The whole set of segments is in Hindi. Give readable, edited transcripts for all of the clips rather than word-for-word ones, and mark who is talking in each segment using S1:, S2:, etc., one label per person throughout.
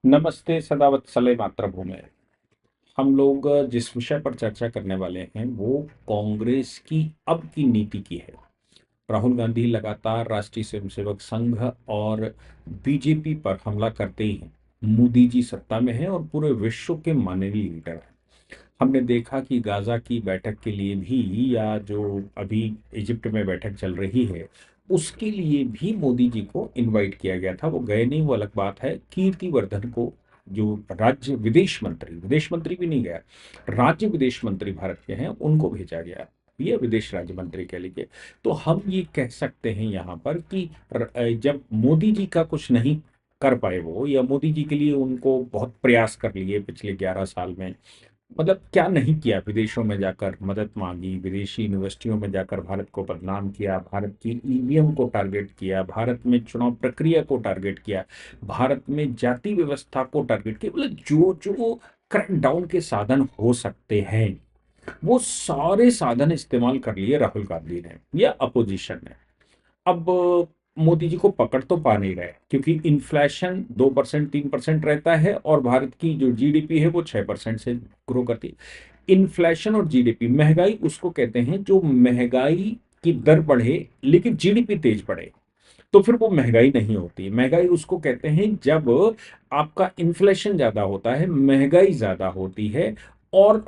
S1: नमस्ते सदावत्सले मातृभूमि। हम लोग जिस विषय पर चर्चा करने वाले हैं वो कांग्रेस की अब की नीति की है। राहुल गांधी लगातार राष्ट्रीय स्वयंसेवक संघ और बीजेपी पर हमला करते ही हैं। मोदी जी सत्ता में हैं और पूरे विश्व के माननीय लीडर हैं। हमने देखा कि गाजा की बैठक के लिए भी, या जो अभी इजिप्ट में बैठक चल रही है, उसके लिए भी मोदी जी को इनवाइट किया गया था। वो गए नहीं, वो अलग बात है। कीर्तिवर्धन को, जो राज्य विदेश मंत्री भी नहीं गया, राज्य विदेश मंत्री भारत के हैं, उनको भेजा गया। ये विदेश राज्य मंत्री कह लीजिए। तो हम ये कह सकते हैं यहाँ पर कि जब मोदी जी का कुछ नहीं कर पाए वो, या मोदी जी के लिए उनको बहुत प्रयास कर लिए पिछले 11 साल में, मतलब क्या नहीं किया। विदेशों में जाकर मदद मांगी, विदेशी यूनिवर्सिटियों में जाकर भारत को बदनाम किया, भारत की ईवीएम को टारगेट किया, भारत में चुनाव प्रक्रिया को टारगेट किया, भारत में जाति व्यवस्था को टारगेट किया। मतलब जो जो क्रैकडाउन के साधन हो सकते हैं, वो सारे साधन इस्तेमाल कर लिए राहुल गांधी ने या अपोजिशन ने। अब मोदी जी को पकड़ तो पा नहीं रहे, क्योंकि इन्फ्लेशन 2% 3% रहता है और भारत की जो जीडीपी है वो 6% से ग्रो करती है। इन्फ्लेशन और जीडीपी, महंगाई उसको कहते हैं जो महंगाई की दर बढ़े लेकिन जीडीपी तेज बढ़े, तो फिर वो महंगाई नहीं होती। महंगाई उसको कहते हैं जब आपका इन्फ्लेशन ज्यादा होता है, महंगाई ज्यादा होती है और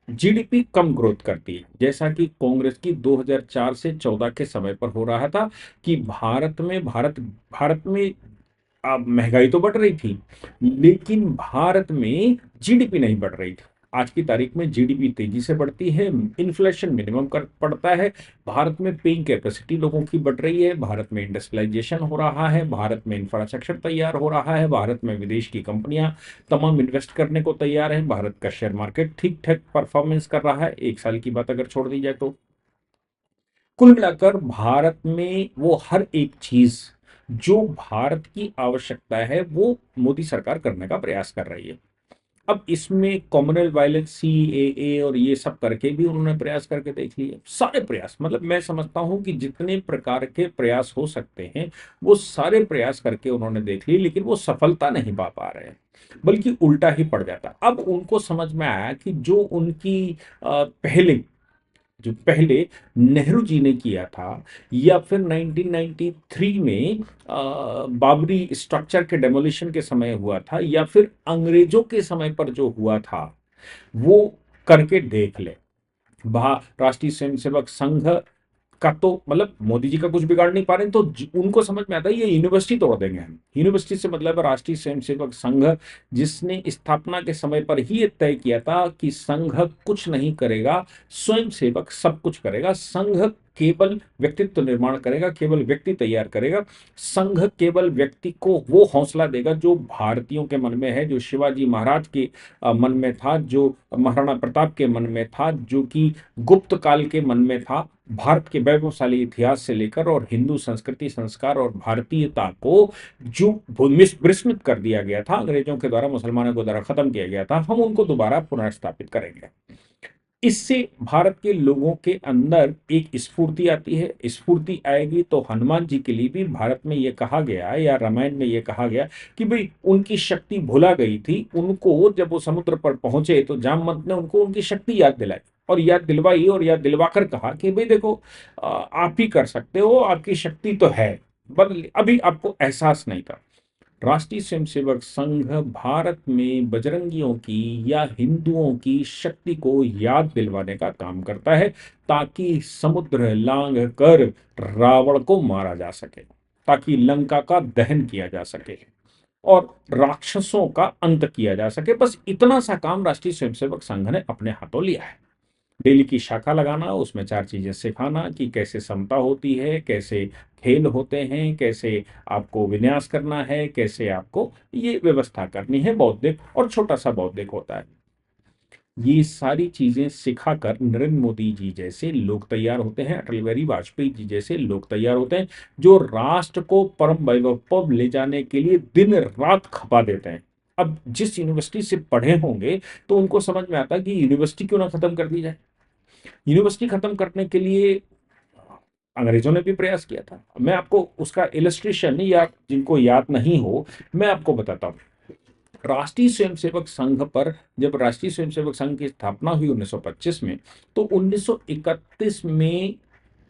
S1: जीडीपी कम ग्रोथ करती है, जैसा कि कांग्रेस की 2004 से 14 के समय पर हो रहा था। कि भारत में महंगाई तो बढ़ रही थी, लेकिन भारत में जीडीपी नहीं बढ़ रही थी। आज की तारीख में जीडीपी तेजी से बढ़ती है, इन्फ्लेशन मिनिमम कर पड़ता है, भारत में पेइंग कैपेसिटी लोगों की बढ़ रही है, भारत में इंडस्ट्रियलाइजेशन हो रहा है, भारत में इंफ्रास्ट्रक्चर तैयार हो रहा है, भारत में विदेश की कंपनियां तमाम इन्वेस्ट करने को तैयार है, भारत का शेयर मार्केट ठीक ठाक परफॉर्मेंस कर रहा है, 1 साल की बात अगर छोड़ दी जाए तो। कुल मिलाकर भारत में वो हर एक चीज जो भारत की आवश्यकता है वो मोदी सरकार करने का प्रयास कर रही है। अब इसमें कॉमनवेल्थ वायलेंस, सीएए और ये सब करके भी उन्होंने प्रयास करके देख लिए, सारे प्रयास। मतलब मैं समझता हूं कि जितने प्रकार के प्रयास हो सकते हैं वो सारे प्रयास करके उन्होंने देख लिए, लेकिन वो सफलता नहीं पा रहे हैं, बल्कि उल्टा ही पड़ जाता। अब उनको समझ में आया कि जो उनकी पहले जो पहले नेहरू जी ने किया था, या फिर 1993 में बाबरी स्ट्रक्चर के डेमोलिशन के समय हुआ था, या फिर अंग्रेजों के समय पर जो हुआ था, वो करके देख ले। राष्ट्रीय स्वयंसेवक संघ का तो मतलब मोदी जी का कुछ बिगाड़ नहीं पा रहे हैं, तो उनको समझ में आता है ये यूनिवर्सिटी तोड़ देंगे हम। यूनिवर्सिटी से मतलब है राष्ट्रीय स्वयंसेवक संघ, जिसने स्थापना के समय पर ही ये तय किया था कि संघ कुछ नहीं करेगा, स्वयंसेवक सब कुछ करेगा। संघ केवल व्यक्तित्व निर्माण करेगा, केवल व्यक्ति तैयार करेगा। संघ केवल व्यक्ति को वो हौसला देगा जो भारतीयों के मन में है, जो शिवाजी महाराज के मन में था, जो महाराणा प्रताप के मन में था, जो कि गुप्त काल के मन में था। भारत के वैभवशाली इतिहास से लेकर और हिंदू संस्कृति, संस्कार और भारतीयता को जो विस्मृत कर दिया गया था अंग्रेजों के द्वारा, मुसलमानों के द्वारा खत्म किया गया था, हम उनको दोबारा पुनर्स्थापित करेंगे। इससे भारत के लोगों के अंदर एक स्फूर्ति आती है। स्फूर्ति आएगी तो हनुमान जी के लिए भी भारत में यह कहा गया, या रामायण में यह कहा गया कि भाई उनकी शक्ति भुला गई थी। उनको जब वो समुद्र पर पहुंचे तो जामवंत ने उनको उनकी शक्ति याद दिलाई, और याद दिलवाई, और याद दिलवाकर कहा कि भाई देखो, आप ही कर सकते हो, आपकी शक्ति तो है, बस अभी आपको एहसास नहीं था। राष्ट्रीय स्वयंसेवक संघ भारत में बजरंगियों की या हिंदुओं की शक्ति को याद दिलवाने का काम करता है, ताकि समुद्र लांघ कर रावण को मारा जा सके, ताकि लंका का दहन किया जा सके और राक्षसों का अंत किया जा सके। बस इतना सा काम राष्ट्रीय स्वयंसेवक संघ ने अपने हाथों लिया है। डेली की शाखा लगाना, उसमें 4 चीजें सिखाना कि कैसे समता होती है, कैसे खेल होते हैं, कैसे आपको विन्यास करना है, कैसे आपको ये व्यवस्था करनी है। बौद्धिक और छोटा सा बौद्धिक होता है। ये सारी चीजें सिखाकर नरेंद्र मोदी जी जैसे लोग तैयार होते हैं, अटल बिहारी वाजपेयी जी जैसे लोग तैयार होते हैं, जो राष्ट्र को परम वैभव पर ले जाने के लिए दिन रात खपा देते हैं। अब जिस यूनिवर्सिटी से पढ़े होंगे तो उनको समझ में आता है कि यूनिवर्सिटी क्यों ना खत्म कर दी जाए। यूनिवर्सिटी खत्म करने के लिए अंग्रेजों ने भी प्रयास किया था। मैं आपको उसका इलस्ट्रेशन, या जिनको याद नहीं हो मैं आपको बताता हूँ। राष्ट्रीय स्वयंसेवक संघ पर, जब राष्ट्रीय स्वयंसेवक संघ की स्थापना हुई 1925 में, तो 1931 में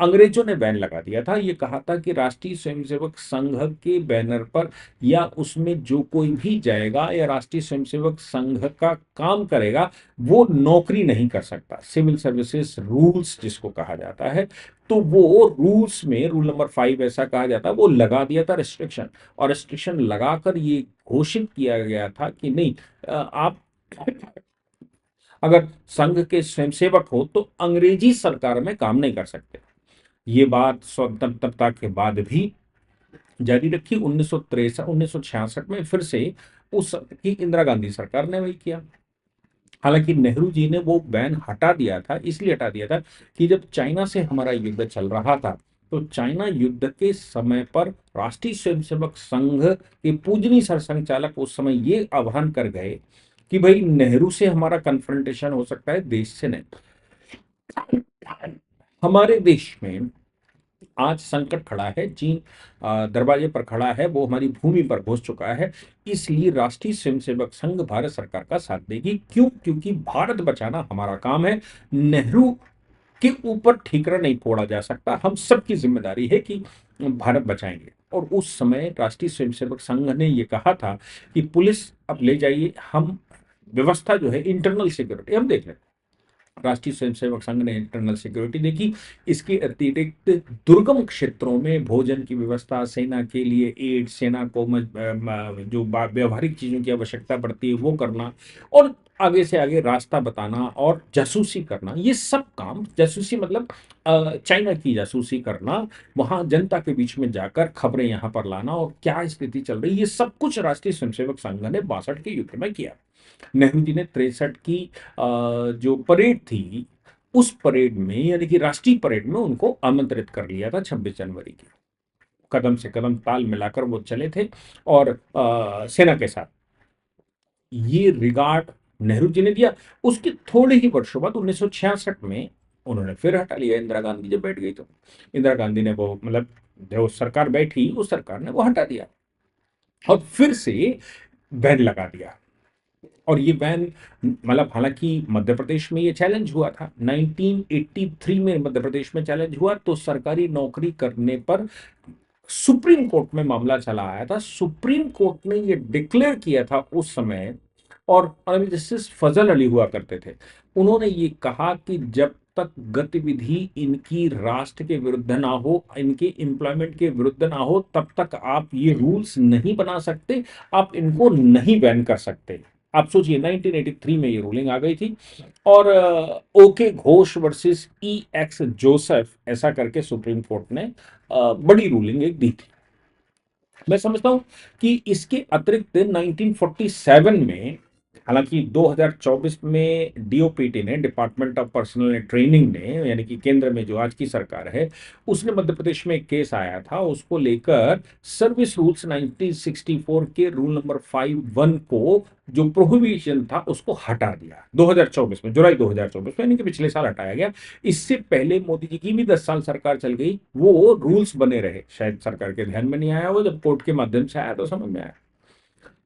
S1: अंग्रेजों ने बैन लगा दिया था। ये कहा था कि राष्ट्रीय स्वयंसेवक संघ के बैनर पर या उसमें जो कोई भी जाएगा या राष्ट्रीय स्वयंसेवक संघ का काम करेगा, वो नौकरी नहीं कर सकता। सिविल सर्विसेज रूल्स जिसको कहा जाता है, तो वो रूल्स में रूल नंबर 5 ऐसा कहा जाता है, वो लगा दिया था रिस्ट्रिक्शन। और रिस्ट्रिक्शन लगाकर ये घोषित किया गया था कि नहीं, आप अगर संघ के स्वयंसेवक हो तो अंग्रेजी सरकार में काम नहीं कर सकते। ये बात स्वतंत्रता के बाद भी जारी रखी। 1966 में फिर से उस समय की इंदिरा गांधी सरकार ने वही किया। हालांकि नेहरू जी ने वो बैन हटा दिया था, इसलिए हटा दिया था कि जब चाइना से हमारा युद्ध चल रहा था, तो चाइना युद्ध के समय पर राष्ट्रीय स्वयंसेवक संघ के पूजनीय सरसंघचालक उस समय ये आह्वान कर गए कि भाई नेहरू से हमारा कन्फ्रंटेशन हो सकता है, देश से नहीं। हमारे देश में आज संकट खड़ा है, चीन दरवाजे पर खड़ा है, वो हमारी भूमि पर घुस चुका है। इसलिए राष्ट्रीय स्वयंसेवक संघ भारत सरकार का साथ देगी। क्यों? क्योंकि भारत बचाना हमारा काम है। नेहरू के ऊपर ठीकरा नहीं फोड़ा जा सकता। हम सबकी जिम्मेदारी है कि भारत बचाएंगे। और उस समय राष्ट्रीय स्वयंसेवक संघ ने यह कहा था कि पुलिस अब ले जाइए, हम व्यवस्था जो है इंटरनल सिक्योरिटी हम देख लें। राष्ट्रीय स्वयंसेवक संघ ने इंटरनल सिक्योरिटी देखी। इसके अतिरिक्त दुर्गम क्षेत्रों में भोजन की व्यवस्था, सेना के लिए एड, सेना को जो व्यवहारिक चीजों की आवश्यकता पड़ती है वो करना, और आगे से आगे रास्ता बताना और जासूसी करना। ये सब काम, जासूसी मतलब चाइना की जासूसी करना, वहां जनता के बीच में जाकर खबरें यहां पर लाना और क्या स्थिति चल रही है, ये सब कुछ राष्ट्रीय स्वयंसेवक संघ ने 62 के युद्ध में किया। नेहरू जी ने 63 की जो परेड थी, उस परेड में यानी कि राष्ट्रीय परेड में उनको आमंत्रित कर लिया था 26 जनवरी की। कदम से कदम ताल मिलाकर वो चले थे और सेना के साथ। ये रिगार्ड नेहरू जी ने दिया। उसके थोड़े ही वर्षों बाद 1966 में उन्होंने फिर हटा लिया। इंदिरा गांधी जब बैठ गई तो इंदिरा गांधी ने वो मतलब जो सरकार बैठी उस सरकार ने वो हटा दिया और फिर से बैन लगा दिया। और ये बैन मतलब हालांकि मध्य प्रदेश में ये चैलेंज हुआ था 1983 में, मध्य प्रदेश में चैलेंज हुआ तो सरकारी नौकरी करने पर सुप्रीम कोर्ट में मामला चला आया था। सुप्रीम कोर्ट ने ये डिक्लेयर किया था उस समय, और ऑनरेबल जस्टिस फजल अली हुआ करते थे, उन्होंने ये कहा कि जब तक गतिविधि इनकी राष्ट्र के विरुद्ध ना हो, इनके एम्प्लॉयमेंट के विरुद्ध ना हो, तब तक आप ये रूल्स नहीं बना सकते, आप इनको नहीं बैन कर सकते। आप सोचिए 1983 में ये रूलिंग आ गई थी। और ओके घोष वर्सेस ई एक्स जोसेफ ऐसा करके सुप्रीम कोर्ट ने बड़ी रूलिंग एक दी थी। मैं समझता हूं कि इसके अतिरिक्त 1947 में, हालांकि 2024 में डीओपीटी ने, डिपार्टमेंट ऑफ पर्सनल ट्रेनिंग ने, यानी कि केंद्र में जो आज की सरकार है, उसने मध्य प्रदेश में एक केस आया था, उसको लेकर सर्विस रूल्स 1964 के रूल नंबर 5(1) को जो प्रोहिबिशन था उसको हटा दिया 2024 में, जुलाई 2024 में, यानी कि पिछले साल हटाया गया। इससे पहले मोदी जी की भी 10 साल सरकार चल गई, वो रूल्स बने रहे। शायद सरकार के ध्यान में नहीं आया, वो जब कोर्ट के माध्यम से आया तो समझ में आया।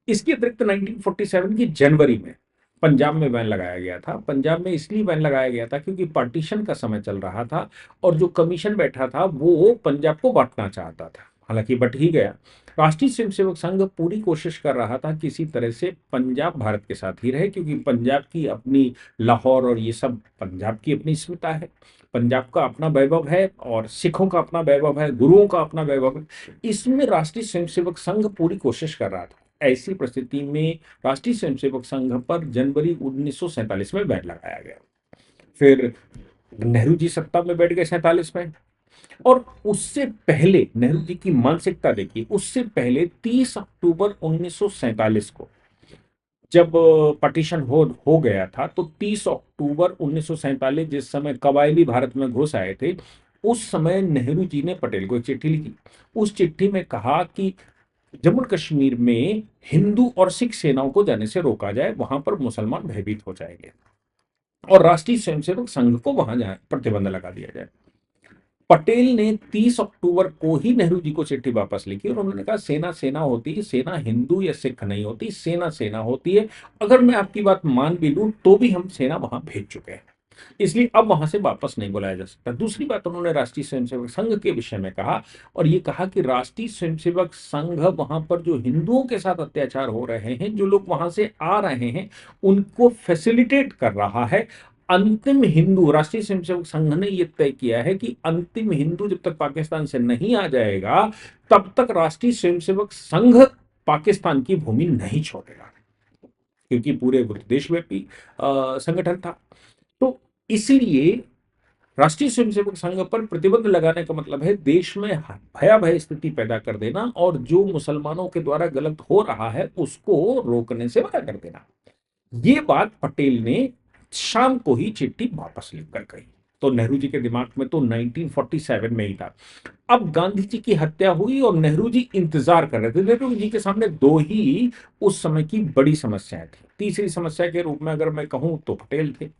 S1: इसके अतिरिक्त 1947 की जनवरी में पंजाब में बैन लगाया गया था। पंजाब में इसलिए बैन लगाया गया था क्योंकि पार्टीशन का समय चल रहा था और जो कमीशन बैठा था वो पंजाब को बांटना चाहता था। हालांकि बट ही गया। राष्ट्रीय स्वयंसेवक संघ पूरी कोशिश कर रहा था किसी तरह से पंजाब भारत के साथ ही रहे, क्योंकि पंजाब की अपनी लाहौर और ये सब, पंजाब की अपनी अस्मिता है, पंजाब का अपना वैभव है और सिखों का अपना वैभव है, गुरुओं का अपना वैभव है। इसमें राष्ट्रीय स्वयंसेवक संघ पूरी कोशिश कर रहा था। ऐसी परिस्थिति में राष्ट्रीय स्वयंसेवक संघ पर जनवरी 1947 में बैन लगाया गया। फिर नेहरू जी सत्ता में बैठ गए 47 में। और उससे पहले नेहरू जी की मानसिकता देखिए, उससे पहले 30 अक्टूबर 1947 को जब पार्टीशन हो गया था, तो 30 अक्टूबर 1947 जिस समय कबायली भारत में घुस आए थे, उस समय नेहरू जी ने पटेल को एक चिट्ठी लिखी। उस चिट्ठी में कहा कि जम्मू कश्मीर में हिंदू और सिख सेनाओं को जाने से रोका जाए, वहां पर मुसलमान भयभीत हो जाएंगे, और राष्ट्रीय स्वयंसेवक संघ को वहां जाए प्रतिबंध लगा दिया जाए। पटेल ने 30 अक्टूबर को ही नेहरू जी को चिट्ठी वापस लिखी और उन्होंने कहा सेना सेना होती है, सेना हिंदू या सिख नहीं होती, सेना सेना होती है। अगर मैं आपकी बात मान भी लूं तो भी हम सेना वहां भेज चुके हैं, इसलिए अब वहां से वापस नहीं बुलाया जा सकता। दूसरी बात उन्होंने राष्ट्रीय स्वयंसेवक संघ के विषय में कहा और ये कहा कि राष्ट्रीय स्वयंसेवक संघ वहां पर जो हिंदुओं के साथ अत्याचार हो रहे हैं, जो लोग वहां से आ रहे हैं, उनको फैसिलिटेट कर रहा है। अंतिम हिंदू, राष्ट्रीय स्वयंसेवक संघ ने यह तय किया है कि अंतिम हिंदू जब तक पाकिस्तान से नहीं आ जाएगा तब तक राष्ट्रीय स्वयंसेवक संघ पाकिस्तान की भूमि नहीं छोड़ेगा, क्योंकि पूरे देशव्यापी संगठन था। तो इसलिए राष्ट्रीय स्वयंसेवक संघ पर प्रतिबंध लगाने का मतलब है देश में भयावह स्थिति पैदा कर देना और जो मुसलमानों के द्वारा गलत हो रहा है उसको रोकने से मना कर देना। ये बात पटेल ने शाम को ही चिट्ठी वापस लिखकर कही। तो नेहरू जी के दिमाग में तो 1947 में ही था। अब गांधी जी की हत्या हुई और नेहरू जी इंतजार कर रहे थे। नेहरू जी के सामने दो ही उस समय की बड़ी समस्याएं थी। तीसरी समस्या के रूप में अगर मैं कहूं तो पटेल थे।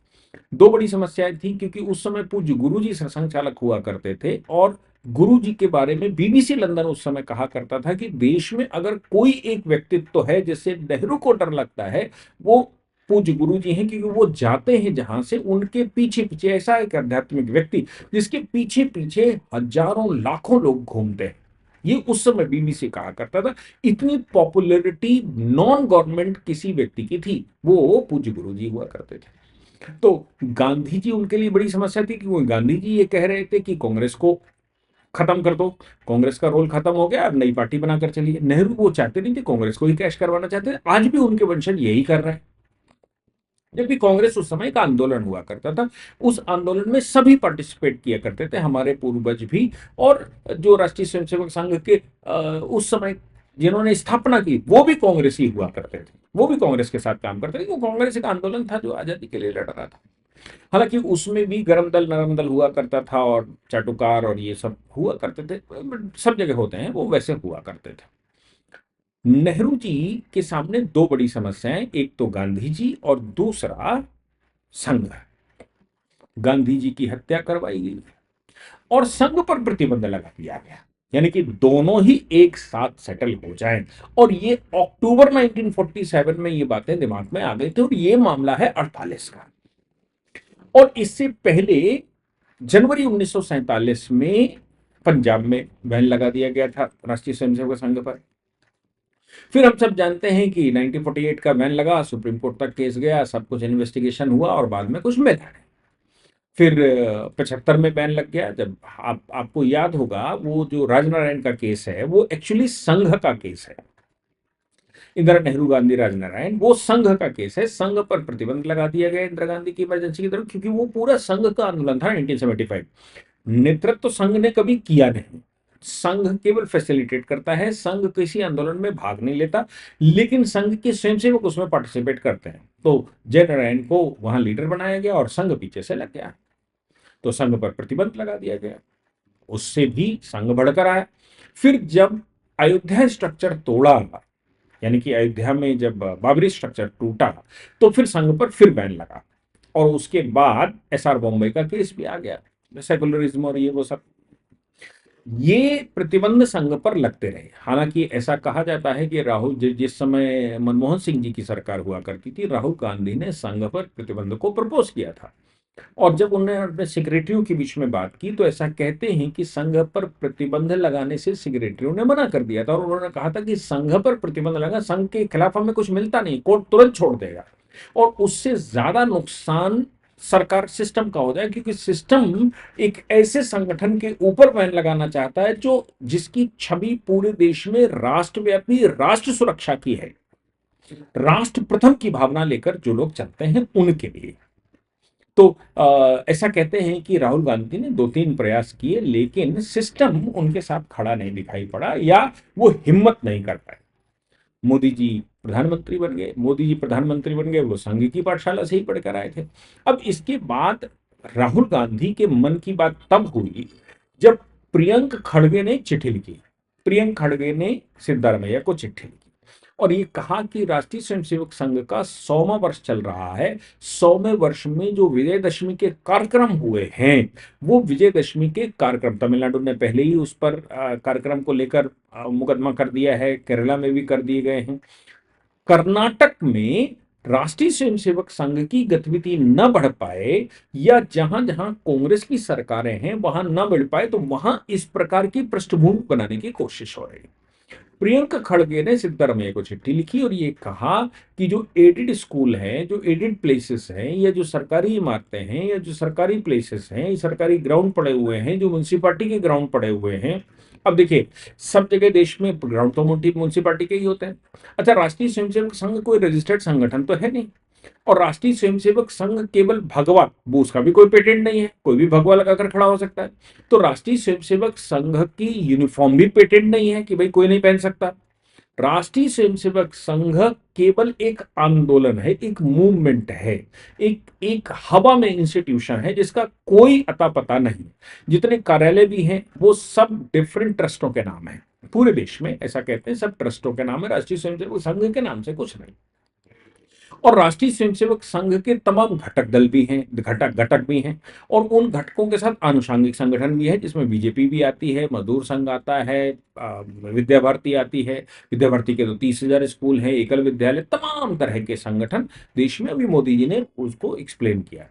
S1: दो बड़ी समस्याएं थी क्योंकि उस समय पूज्य गुरुजी संचालक हुआ करते थे और गुरुजी के बारे में बीबीसी लंदन उस समय कहा करता था कि देश में अगर कोई एक व्यक्तित्व तो है जिससे नेहरू को डर लगता है वो पूज्य गुरुजी हैं, क्योंकि वो जाते हैं जहां से उनके पीछे पीछे ऐसा एक आध्यात्मिक व्यक्ति जिसके पीछे पीछे हजारों लाखों लोग घूमते हैं। ये उस समय बीबीसी कहा करता था। इतनी पॉपुलैरिटी नॉन गवर्नमेंट किसी व्यक्ति की थी, वो पूज्य गुरुजी हुआ करते थे। तो गांधी जी उनके लिए बड़ी समस्या थी क्योंकि गांधी जी ये कह रहे थे कि कांग्रेस को खत्म कर दो, कांग्रेस का रोल खत्म हो गया, अब नई पार्टी बनाकर चलिए। नेहरू वो चाहते नहीं थे, कांग्रेस को ही कैश करवाना चाहते थे। आज भी उनके वंशज यही कर रहे हैं। जबकि कांग्रेस उस समय का आंदोलन हुआ करता था, उस आंदोलन में सभी पार्टिसिपेट किया करते थे, हमारे पूर्वज भी। और जो राष्ट्रीय स्वयंसेवक संघ के उस समय जिन्होंने स्थापना की वो भी कांग्रेस ही हुआ करते थे, वो भी कांग्रेस के साथ काम करते थे। वो कांग्रेस एक आंदोलन था जो आजादी के लिए लड़ रहा था। हालांकि उसमें भी गरम दल नरम दल हुआ करता था और चाटुकार और ये सब हुआ करते थे, सब जगह होते हैं, वो वैसे हुआ करते थे। नेहरू जी के सामने दो बड़ी समस्याएं, एक तो गांधी जी और दूसरा संघ। गांधी जी की हत्या करवाई गई और संघ पर प्रतिबंध लगा दिया गया, यानी कि दोनों ही एक साथ सेटल हो जाएं। और ये अक्टूबर 1947 में ये बातें दिमाग में आ गई थी और ये मामला है 48 का। और इससे पहले जनवरी 1947 में पंजाब में बैन लगा दिया गया था राष्ट्रीय स्वयंसेवक संघ पर। फिर हम सब जानते हैं कि 1948 का बैन लगा, सुप्रीम कोर्ट तक केस गया, सब कुछ इन्वेस्टिगेशन हुआ और बाद में कुछ मिला नहीं। फिर 75 में बैन लग गया। जब आपको याद होगा वो जो राजनारायण का केस है वो एक्चुअली संघ का केस है। इंदिरा नेहरू गांधी राजनारायण वो संघ का केस है। संघ पर प्रतिबंध लगा दिया गया इंदिरा गांधी की इमरजेंसी की तरफ, क्योंकि वो पूरा संघ का आंदोलन था 1975। नेतृत्व संघ ने कभी किया नहीं, संघ केवल फैसिलिटेट करता है, संघ किसी आंदोलन में भाग नहीं लेता, लेकिन संघ के स्वयंसेवक उसमें पार्टिसिपेट करते हैं। तो जयनारायण को वहां लीडर बनाया गया और संघ पीछे से लग गया, तो संघ पर प्रतिबंध लगा दिया गया। उससे भी संघ बढ़कर आया। फिर जब अयोध्या स्ट्रक्चर तोड़ा, यानी कि अयोध्या में जब बाबरी स्ट्रक्चर टूटा, तो फिर संघ पर फिर बैन लगा और उसके बाद एसआर बॉम्बे का केस भी आ गया, सेकुलरिज्म और ये वो सब। ये प्रतिबंध संघ पर लगते रहे। हालांकि ऐसा कहा जाता है कि राहुल जिस समय मनमोहन सिंह जी की सरकार हुआ करती थी, राहुल गांधी ने संघ पर प्रतिबंध को प्रपोज किया था। और जब उन्होंने अपने सेक्रेटरियों के बीच में बात की तो ऐसा कहते हैं कि संघ पर प्रतिबंध लगाने से सेक्रेटरियों ने मना कर दिया था और उन्होंने कहा था कि संघ पर प्रतिबंध लगा, संघ के खिलाफ हमें कुछ मिलता नहीं, कोर्ट तुरंत छोड़ देगा और उससे ज्यादा नुकसान सरकार सिस्टम का हो जाए, क्योंकि सिस्टम एक ऐसे संगठन के ऊपर बैन लगाना चाहता है जो जिसकी छवि पूरे देश में राष्ट्रव्यापी राष्ट्र सुरक्षा की है, राष्ट्र प्रथम की भावना लेकर जो लोग चलते हैं उनके लिए। तो ऐसा कहते हैं कि राहुल गांधी ने दो तीन प्रयास किए लेकिन सिस्टम उनके साथ खड़ा नहीं दिखाई पड़ा या वो हिम्मत नहीं कर पाए। मोदी जी प्रधानमंत्री बन गए, मोदी जी प्रधानमंत्री बन गए, वो संघ की पाठशाला से ही पढ़कर आए थे। अब इसके बाद राहुल गांधी के मन की बात तब हुई जब प्रियंक खड़गे ने चिट्ठी लिखी। प्रियंक खड़गे ने सिद्धारमैया को चिट्ठी लिखी और ये कहा कि राष्ट्रीय स्वयंसेवक संघ का 100वां वर्ष चल रहा है। 100वें वर्ष में जो विजयदशमी के कार्यक्रम हुए हैं, वो विजयदशमी के कार्यक्रम, तमिलनाडु ने पहले ही उस पर कार्यक्रम को लेकर मुकदमा कर दिया है, केरला में भी कर दिए गए हैं। कर्नाटक में राष्ट्रीय स्वयंसेवक संघ की गतिविधि न बढ़ पाए, या जहां जहां कांग्रेस की सरकारें हैं वहां न बढ़ पाए, तो वहां इस प्रकार की पृष्ठभूमि बनाने की कोशिश हो रही है। प्रियंका खड़गे ने सिद्धारमैया को चिट्ठी लिखी और ये कहा कि जो एडेड स्कूल हैं, जो एडेड प्लेसेस हैं, या जो सरकारी इमारतें हैं, या जो सरकारी प्लेसेस हैं, सरकारी ग्राउंड पड़े हुए हैं, जो म्यूनसिपालिटी के ग्राउंड पड़े हुए हैं। अब देखिए, सब जगह देश में ग्राउंड तो म्यूनसिपालिटी के ही होते हैं। अच्छा, राष्ट्रीय स्वयंसेवक संघ कोई रजिस्टर्ड संगठन तो है नहीं, और राष्ट्रीय स्वयंसेवक संघ केवल भगवा, वो उसका भी कोई पेटेंट नहीं है, कोई भी भगवा लगाकर खड़ा हो सकता है। तो राष्ट्रीय स्वयंसेवक संघ की यूनिफॉर्म भी पेटेंट नहीं है कि भाई कोई नहीं पहन सकता। राष्ट्रीय स्वयंसेवक संघ केवल एक आंदोलन है, एक मूवमेंट है, एक एक हवा में इंस्टीट्यूशन है जिसका कोई अता पता नहीं। जितने कार्यालय भी हैं वो सब डिफरेंट ट्रस्टों के नाम है, पूरे देश में ऐसा कहते हैं, सब ट्रस्टों के नाम है, राष्ट्रीय स्वयंसेवक संघ के नाम से कुछ नहीं। और राष्ट्रीय स्वयंसेवक संघ के तमाम घटक दल भी हैं, घटक घटक भी हैं, और उन घटकों के साथ आनुषंगिक संगठन भी है, जिसमें बीजेपी भी आती है, मजदूर संघ आता है, विद्या भारती आती है। विद्या भारती के तो 30,000 स्कूल हैं, एकल विद्यालय, तमाम तरह के संगठन देश में। अभी मोदी जी ने उसको एक्सप्लेन किया।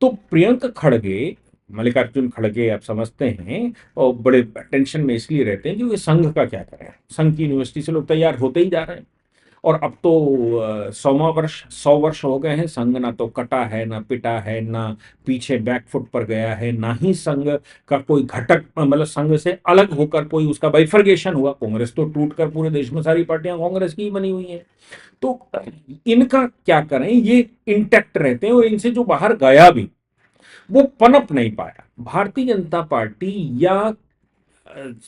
S1: तो प्रियंका खड़गे, मल्लिकार्जुन खड़गे, आप समझते हैं, और बड़े टेंशन में इसलिए रहते हैं क्योंकि संघ का क्या करें, संघ की यूनिवर्सिटी से लोग तैयार होते ही जा रहे हैं। और अब तो 100 वर्ष हो गए हैं, संघ ना तो कटा है, ना पिटा है, ना पीछे बैकफुट पर गया है, ना ही संघ का कोई घटक, मतलब संघ से अलग होकर कोई उसका बाइफर्गेशन हुआ। कांग्रेस तो टूटकर पूरे देश में सारी पार्टियां कांग्रेस की ही बनी हुई हैं। तो इनका क्या करें, ये इंटैक्ट रहते हैं, और इनसे जो बाहर गया भी वो पनप नहीं पाया। भारतीय जनता पार्टी या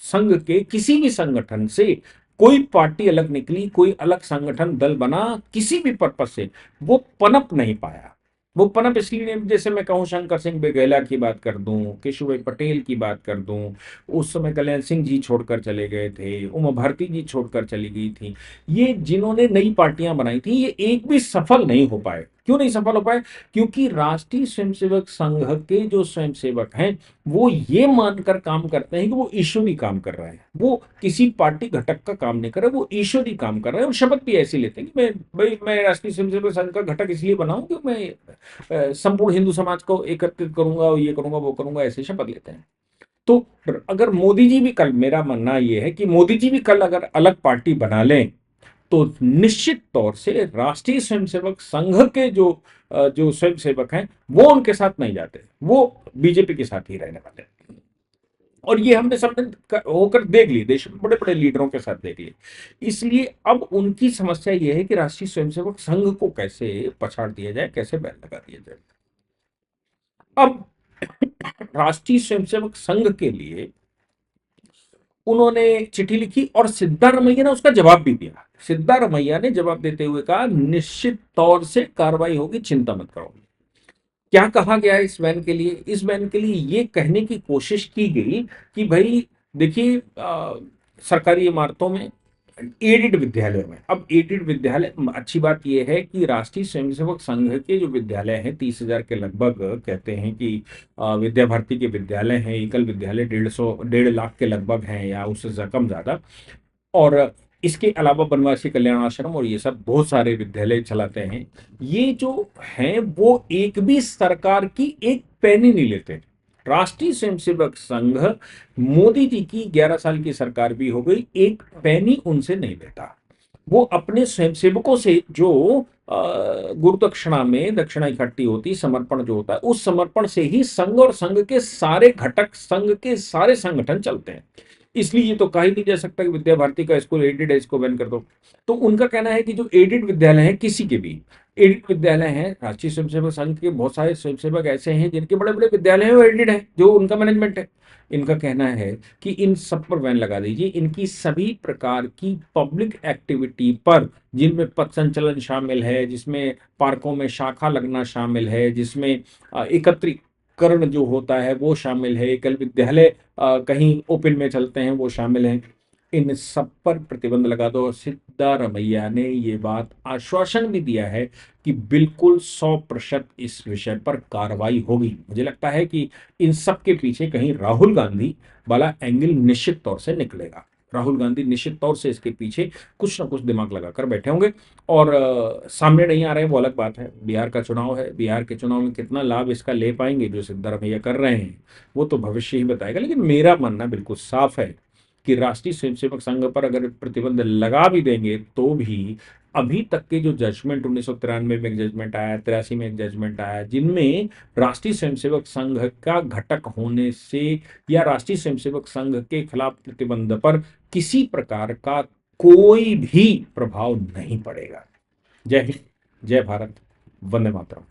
S1: संघ के किसी भी संगठन से कोई पार्टी अलग निकली, कोई अलग संगठन दल बना, किसी भी पर्पज से वो पनप नहीं पाया। वो पनप इसलिए नहीं, जैसे मैं कहूं शंकर सिंह बेगेला की बात कर दूं, केशुभाई पटेल की बात कर दूं, उस समय कल्याण सिंह जी छोड़कर चले गए थे, उमा भारती जी छोड़कर चली गई थी। ये जिन्होंने नई पार्टियां बनाई थी, ये एक भी सफल नहीं हो पाए। क्यों नहीं सफल हो पाए? क्योंकि राष्ट्रीय स्वयंसेवक संघ के जो स्वयंसेवक हैं वो ये मानकर काम करते हैं कि वो ईश्वरी काम कर रहे हैं, वो किसी पार्टी घटक का काम नहीं कर रहे, वो ईश्वरी काम कर रहे हैं। और शपथ भी ऐसी लेते हैं कि मैं राष्ट्रीय स्वयंसेवक संघ का घटक इसलिए बनाऊं कि मैं संपूर्ण हिंदू समाज को एकत्रित करूंगा, और ये करूंगा, वो करूंगा, ऐसे शपथ लेते हैं। तो अगर मोदी जी भी कल, मेरा मानना यह है कि मोदी जी भी कल अगर अलग पार्टी बना लें, तो निश्चित तौर से राष्ट्रीय स्वयंसेवक संघ के जो स्वयंसेवक हैं वो उनके साथ नहीं जाते, वो बीजेपी के साथ ही रहने वाले हैं। और ये हमने सबने होकर देख ली, देश में बड़े बड़े लीडरों के साथ देख ली। इसलिए अब उनकी समस्या ये है कि राष्ट्रीय स्वयंसेवक संघ को कैसे पछाड़ दिया जाए, कैसे बैन लगा दिया जाए। अब राष्ट्रीय स्वयंसेवक संघ के लिए उन्होंने चिट्ठी लिखी और सिद्धारमैया ने उसका जवाब भी दिया। सिद्धारमैया ने जवाब देते हुए कहा, निश्चित तौर से कार्रवाई होगी, चिंता मत करो। क्या कहा गया इस बैन के लिए? इस बैन के लिए ये कहने की कोशिश की गई कि भाई देखिए, सरकारी इमारतों में, एडेड विद्यालयों में, अब एडेड विद्यालय, अच्छी बात यह है कि राष्ट्रीय स्वयंसेवक संघ के जो विद्यालय हैं 30,000 के लगभग, कहते हैं कि विद्या भारती के विद्यालय हैं, एकल विद्यालय 1.5 लाख के लगभग हैं, या उससे कम ज्यादा। और इसके अलावा बनवासी कल्याण आश्रम और ये सब बहुत सारे विद्यालय चलाते हैं। ये जो हैं वो एक भी सरकार की एक पैनी नहीं लेते। राष्ट्रीय स्वयंसेवक संघ, मोदी जी की 11 साल की सरकार भी हो गई, एक पैनी उनसे नहीं लेता। वो अपने स्वयंसेवकों से जो गुरु दक्षिणा में दक्षिणा इकट्ठी होती, समर्पण जो होता है, उस समर्पण से ही संघ और संघ के सारे घटक, संघ के सारे संगठन चलते हैं। इसलिए ये तो कहा ही नहीं जा सकता कि विद्या भारती का स्कूल एडेड है, इसको बैन कर दो। तो उनका कहना है कि जो एडेड विद्यालय है, किसी के भी एडेड विद्यालय हैं, राष्ट्रीय स्वयंसेवक संघ के बहुत सारे स्वयंसेवक ऐसे हैं जिनके बड़े बड़े विद्यालय हैं वो एडेड है, जो उनका मैनेजमेंट है। इनका कहना है कि इन सब पर बैन लगा दीजिए, इनकी सभी प्रकार की पब्लिक एक्टिविटी पर, जिनमें पथ संचलन शामिल है, जिसमें पार्कों में शाखा लगना शामिल है, जिसमें एकत्रीकरण जो होता है वो शामिल है, एकल विद्यालय कहीं ओपन में चलते हैं वो शामिल हैं, इन सब पर प्रतिबंध लगा दो। सिद्धारमैया ने ये बात आश्वासन भी दिया है कि बिल्कुल 100% इस विषय पर कार्रवाई होगी। मुझे लगता है कि इन सब के पीछे कहीं राहुल गांधी वाला एंगल निश्चित तौर से निकलेगा। राहुल गांधी निश्चित तौर से इसके पीछे कुछ ना कुछ दिमाग लगाकर बैठे होंगे, और सामने नहीं आ रहे हैं वो अलग बात है। बिहार का चुनाव है, बिहार के चुनाव में कितना लाभ इसका ले पाएंगे जो सिद्धारमैया कर रहे हैं वो तो भविष्य ही बताएगा। लेकिन मेरा मानना बिल्कुल साफ है कि राष्ट्रीय स्वयंसेवक संघ पर अगर प्रतिबंध लगा भी देंगे तो भी अभी तक के जो जजमेंट 1993 में एक जजमेंट आया, 83 में एक जजमेंट आया, जिनमें राष्ट्रीय स्वयंसेवक संघ का घटक होने से या राष्ट्रीय स्वयंसेवक संघ के खिलाफ प्रतिबंध पर किसी प्रकार का कोई भी प्रभाव नहीं पड़ेगा। जय हिंद, जय भारत, वंदे मातरम।